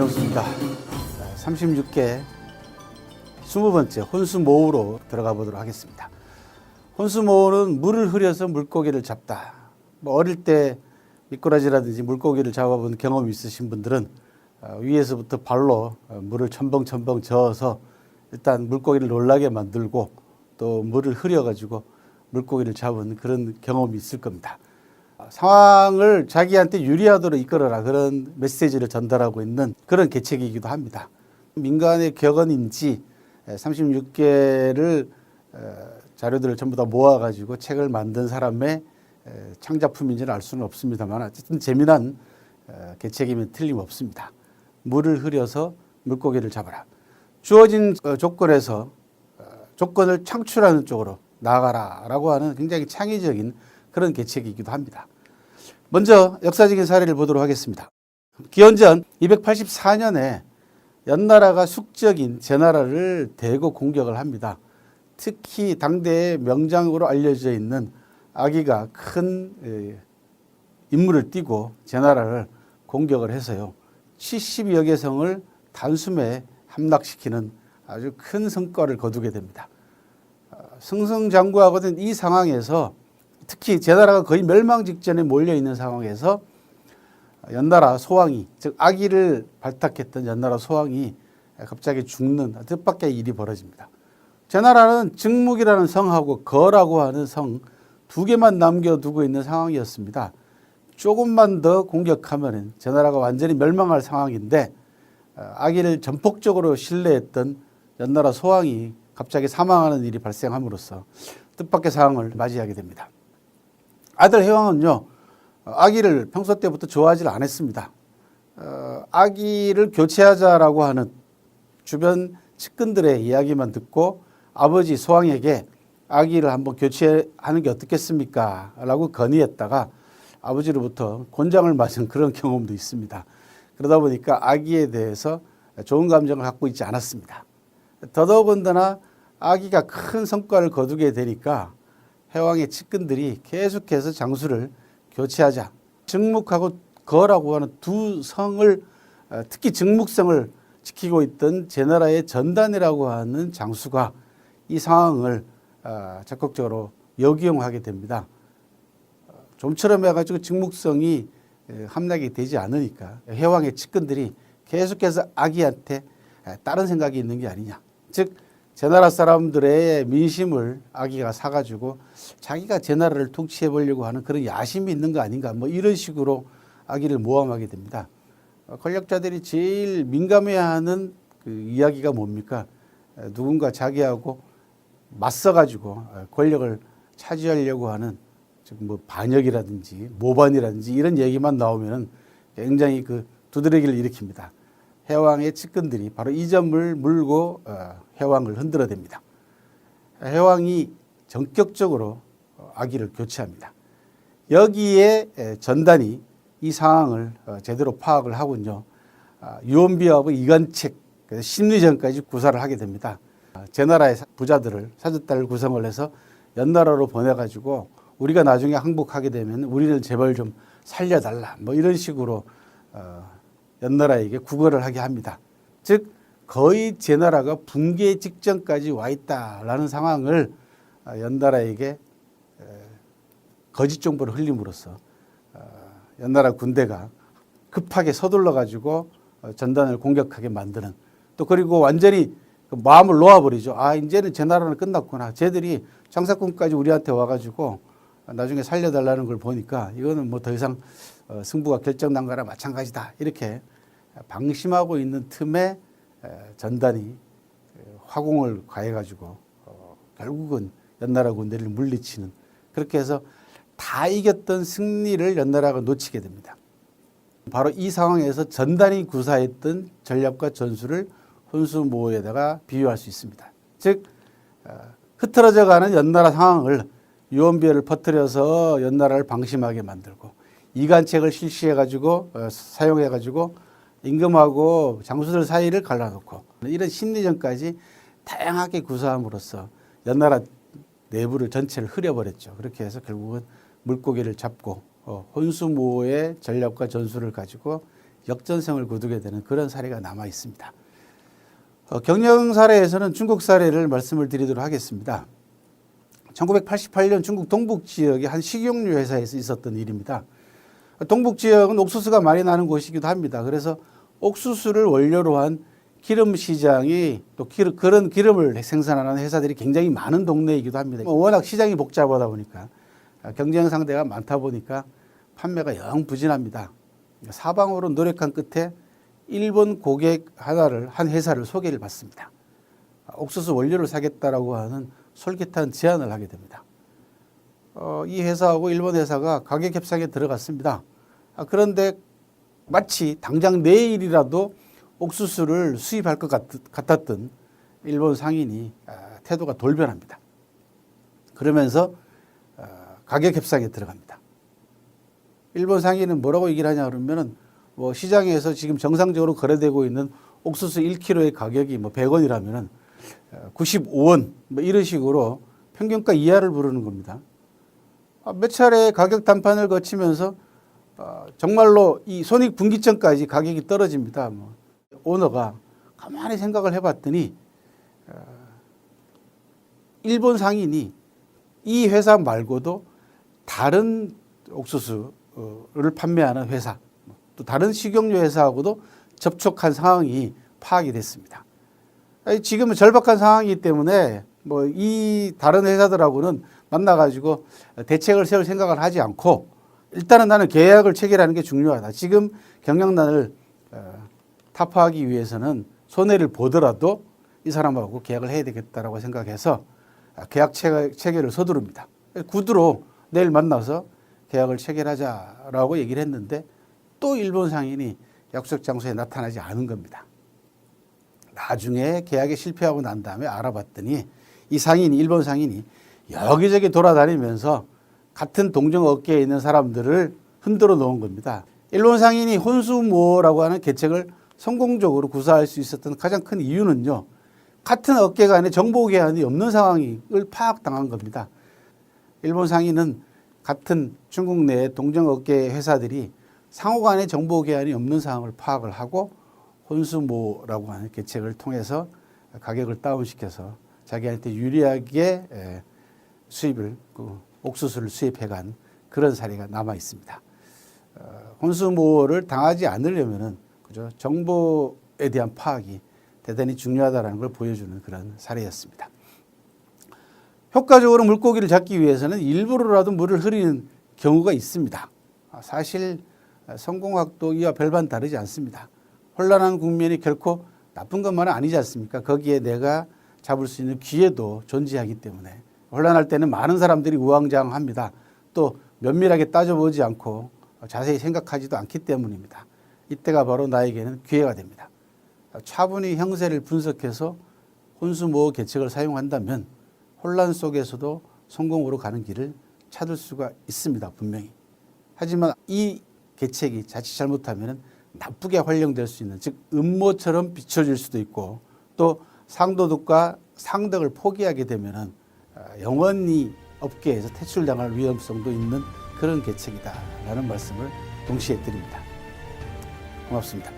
김영수입니다. 36개 20번째 혼수모으로 들어가 보도록 하겠습니다. 혼수모으는 물을 흐려서 물고기를 잡다. 어릴 때 미꾸라지라든지 물고기를 잡아본 경험이 있으신 분들은 위에서부터 발로 물을 첨벙첨벙 저어서 일단 물고기를 놀라게 만들고 또 물을 흐려가지고 물고기를 잡은 그런 경험이 있을 겁니다. 상황을 자기한테 유리하도록 이끌어라, 그런 메시지를 전달하고 있는 그런 계책이기도 합니다. 민간의 격언인지 36개를 자료들을 전부 다 모아가지고 책을 만든 사람의 창작품인지는 알 수는 없습니다만 어쨌든 재미난 계책이면 틀림없습니다. 물을 흐려서 물고기를 잡아라. 주어진 조건에서 조건을 창출하는 쪽으로 나아가라라고 하는 굉장히 창의적인 그런 계책이기도 합니다. 먼저 역사적인 사례를 보도록 하겠습니다. 기원전 284년에 연나라가 숙적인 제나라를 대거 공격을 합니다. 특히 당대의 명장으로 알려져 있는 아기가 큰 임무를 띠고 제나라를 공격을 해서요, 70여 개 성을 단숨에 함락시키는 아주 큰 성과를 거두게 됩니다. 승승장구하거든 이 상황에서 특히 제나라가 거의 멸망 직전에 몰려있는 상황에서 연나라 소왕이, 즉 아기를 발탁했던 연나라 소왕이 갑자기 죽는 뜻밖의 일이 벌어집니다. 제나라는 증묵이라는 성하고 거라고 하는 성 두 개만 남겨두고 있는 상황이었습니다. 조금만 더 공격하면 제나라가 완전히 멸망할 상황인데 아기를 전폭적으로 신뢰했던 연나라 소왕이 갑자기 사망하는 일이 발생함으로써 뜻밖의 상황을 맞이하게 됩니다. 아들 해왕은요, 아기를 평소 때부터 좋아하지 않았습니다. 아기를 교체하자라고 하는 주변 측근들의 이야기만 듣고 아버지 소왕에게 아기를 한번 교체하는 게 어떻겠습니까? 라고 건의했다가 아버지로부터 곤장을 맞은 그런 경험도 있습니다. 그러다 보니까 아기에 대해서 좋은 감정을 갖고 있지 않았습니다. 더더군다나 아기가 큰 성과를 거두게 되니까 해왕의 측근들이 계속해서 장수를 교체하자. 증묵하고 거라고 하는 두 성을, 특히 증묵성을 지키고 있던 제나라의 전단이라고 하는 장수가 이 상황을 적극적으로 역이용하게 됩니다. 좀처럼 해가지고 증묵성이 함락이 되지 않으니까 해왕의 측근들이 계속해서 아기한테 다른 생각이 있는 게 아니냐. 즉 제나라 사람들의 민심을 아기가 사가지고 자기가 제나라를 통치해 보려고 하는 그런 야심이 있는 거 아닌가, 뭐 이런 식으로 아기를 모함하게 됩니다. 권력자들이 제일 민감해하는 그 이야기가 뭡니까? 누군가 자기하고 맞서가지고 권력을 차지하려고 하는, 즉 뭐 반역이라든지 모반이라든지 이런 얘기만 나오면 굉장히 그 두드러기를 일으킵니다. 해왕의 측근들이 바로 이 점을 물고 해왕을 흔들어댑니다. 해왕이 전격적으로 아기를 교체합니다. 여기에 전단이 이 상황을 제대로 파악을 하군요, 유언비어하고 이간책, 심리전까지 구사를 하게 됩니다. 제나라의 부자들을 사절단을 구성을 해서 연나라로 보내가지고 우리가 나중에 항복하게 되면 우리를 제발 좀 살려달라, 뭐 이런 식으로 연나라에게 구걸을 하게 합니다. 즉 거의 제나라가 붕괴 직전까지 와 있다라는 상황을 연나라에게 거짓 정보를 흘림으로써 연나라 군대가 급하게 서둘러 가지고 전단을 공격하게 만드는, 또 그리고 완전히 마음을 놓아버리죠. 아, 이제는 제나라는 끝났구나. 쟤들이 장사꾼까지 우리한테 와가지고 나중에 살려달라는 걸 보니까 이거는 뭐 더 이상 승부가 결정난 거랑 마찬가지다. 이렇게 방심하고 있는 틈에 전단이 화공을 가해가지고 결국은 연나라 군대를 물리치는, 그렇게 해서 다 이겼던 승리를 연나라가 놓치게 됩니다. 바로 이 상황에서 전단이 구사했던 전략과 전술을 혼수모에다가 비유할 수 있습니다. 즉 흐트러져가는 연나라 상황을 유언비어를 퍼뜨려서 연나라를 방심하게 만들고 이간책을 실시해가지고 사용해가지고 임금하고 장수들 사이를 갈라놓고 이런 심리전까지 다양하게 구사함으로써 연나라 내부를 전체를 흐려버렸죠. 그렇게 해서 결국은 물고기를 잡고 혼수모의 전략과 전술을 가지고 역전성을 거두게 되는 그런 사례가 남아 있습니다. 경영 사례에서는 중국 사례를 말씀을 드리도록 하겠습니다. 1988년 중국 동북 지역의 한 식용유 회사에서 있었던 일입니다. 동북 지역은 옥수수가 많이 나는 곳이기도 합니다. 그래서 옥수수를 원료로 한 기름 시장이 또 그런 기름을 생산하는 회사들이 굉장히 많은 동네이기도 합니다. 워낙 시장이 복잡하다 보니까 경쟁 상대가 많다 보니까 판매가 영 부진합니다. 사방으로 노력한 끝에 일본 고객 한 회사를 소개를 받습니다. 옥수수 원료를 사겠다라고 하는 솔깃한 제안을 하게 됩니다. 이 회사하고 일본 회사가 가격 협상에 들어갔습니다. 그런데 마치 당장 내일이라도 옥수수를 수입할 것 같았던 일본 상인이 태도가 돌변합니다. 그러면서 가격 협상에 들어갑니다. 일본 상인은 뭐라고 얘기를 하냐 그러면은 뭐 시장에서 지금 정상적으로 거래되고 있는 옥수수 1kg의 가격이 뭐 100원이라면은 95원 뭐 이런 식으로 평균가 이하를 부르는 겁니다. 몇 차례 가격談판을 거치면서 정말로 이 손익분기점까지 가격이 떨어집니다. 오너가 가만히 생각을 해봤더니 일본 상인이 이 회사 말고도 다른 옥수수를 판매하는 회사, 또 다른 식용유 회사하고도 접촉한 상황이 파악이 됐습니다. 지금은 절박한 상황이기 때문에 뭐 이 다른 회사들하고는 만나가지고 대책을 세울 생각을 하지 않고 일단은 나는 계약을 체결하는 게 중요하다. 지금 경영난을 타파하기 위해서는 손해를 보더라도 이 사람하고 계약을 해야 되겠다라고 생각해서 계약 체결을 서두릅니다. 구두로 내일 만나서 계약을 체결하자라고 얘기를 했는데 또 일본 상인이 약속 장소에 나타나지 않은 겁니다. 나중에 계약에 실패하고 난 다음에 알아봤더니 이 상인이, 일본 상인이 여기저기 돌아다니면서 같은 동종 업계에 있는 사람들을 흔들어 놓은 겁니다. 일본 상인이 혼수모라고 하는 계책을 성공적으로 구사할 수 있었던 가장 큰 이유는요, 같은 업계 간에 정보 교환이 없는 상황을 파악당한 겁니다. 일본 상인은 같은 중국 내 동종 업계 회사들이 상호 간의 정보 교환이 없는 상황을 파악을 하고 혼수모라고 하는 계책을 통해서 가격을 다운시켜서 자기한테 유리하게 수입을, 옥수수를 수입해간 그런 사례가 남아 있습니다. 혼수모를 당하지 않으려면은 그죠? 정보에 대한 파악이 대단히 중요하다는 걸 보여주는 그런 사례였습니다. 효과적으로 물고기를 잡기 위해서는 일부러라도 물을 흐리는 경우가 있습니다. 사실 성공학도 이와 별반 다르지 않습니다. 혼란한 국면이 결코 나쁜 것만은 아니지 않습니까? 거기에 내가 잡을 수 있는 기회도 존재하기 때문에 혼란할 때는 많은 사람들이 우왕좌왕합니다. 또 면밀하게 따져보지 않고 자세히 생각하지도 않기 때문입니다. 이때가 바로 나에게는 기회가 됩니다. 차분히 형세를 분석해서 혼수모 계책을 사용한다면 혼란 속에서도 성공으로 가는 길을 찾을 수가 있습니다. 분명히. 하지만 이 계책이 자칫 잘못하면 나쁘게 활용될 수 있는, 즉 음모처럼 비춰질 수도 있고 또 상도덕과 상덕을 포기하게 되면 영원히 업계에서 퇴출당할 위험성도 있는 그런 계책이다라는 말씀을 동시에 드립니다. 고맙습니다.